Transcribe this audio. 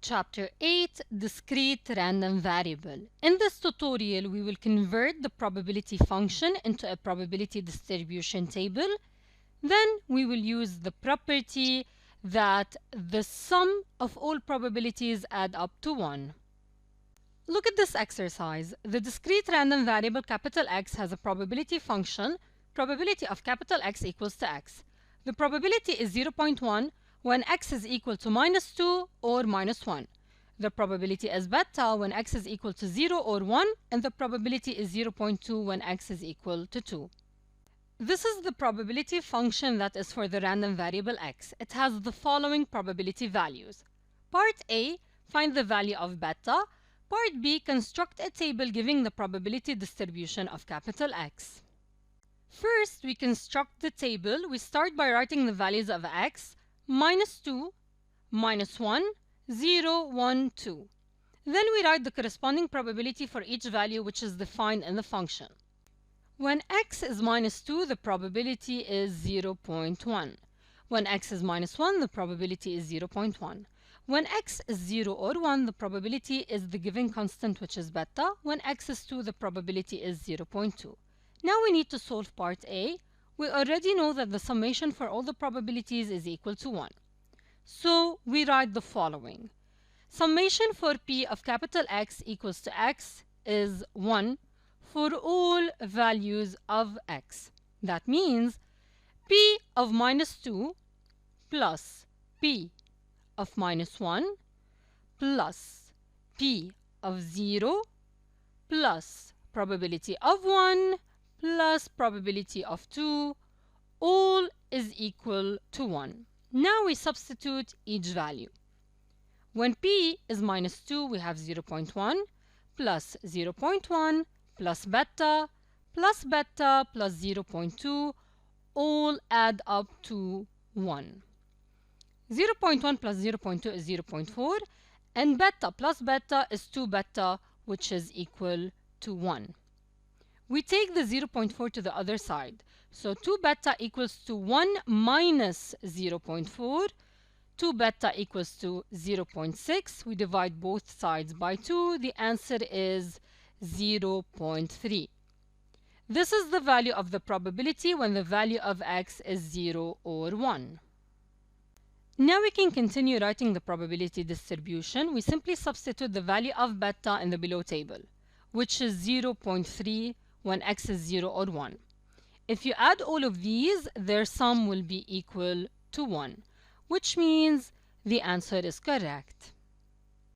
Chapter 8, Discrete Random Variable. In this tutorial, we will convert the probability function into a probability distribution table. Then we will use the property that the sum of all probabilities add up to 1. Look at this exercise. The discrete random variable capital X has a probability function, probability of capital X equals to X. The probability is 0.1 when X is equal to -2 or -1. The probability is beta when X is equal to 0 or 1, and the probability is 0.2 when X is equal to 2. This is the probability function that is for the random variable X. It has the following probability values. Part A, find the value of beta. Part B, construct a table giving the probability distribution of capital X. First, we construct the table. We start by writing the values of X, -2, -1, 0, 1, 2. Then we write the corresponding probability for each value which is defined in the function. When X is -2, the probability is 0.1. When X is -1, the probability is 0.1. When X is 0 or 1, the probability is the given constant which is beta. When X is 2, the probability is 0.2. Now we need to solve part A. We already know that the summation for all the probabilities is equal to 1. So we write the following. Summation for P of capital X equals to X is 1 for all values of X. That means P of -2 plus P of -1 plus P of 0 plus probability of 1 plus probability of 2 all is equal to 1. Now we substitute each value. When P is -2, we have 0.1 plus 0.1 plus beta plus 0.2 all add up to 1. 0.1 plus 0.2 is 0.4, and beta plus beta is 2 beta, which is equal to 1. We take the 0.4 to the other side. So 2 beta equals to 1 minus 0.4. 2 beta equals to 0.6. We divide both sides by 2. The answer is 0.3. This is the value of the probability when the value of X is 0 or 1. Now we can continue writing the probability distribution. We simply substitute the value of beta in the below table, which is 0.3 when X is 0 or 1. If you add all of these, their sum will be equal to 1, which means the answer is correct.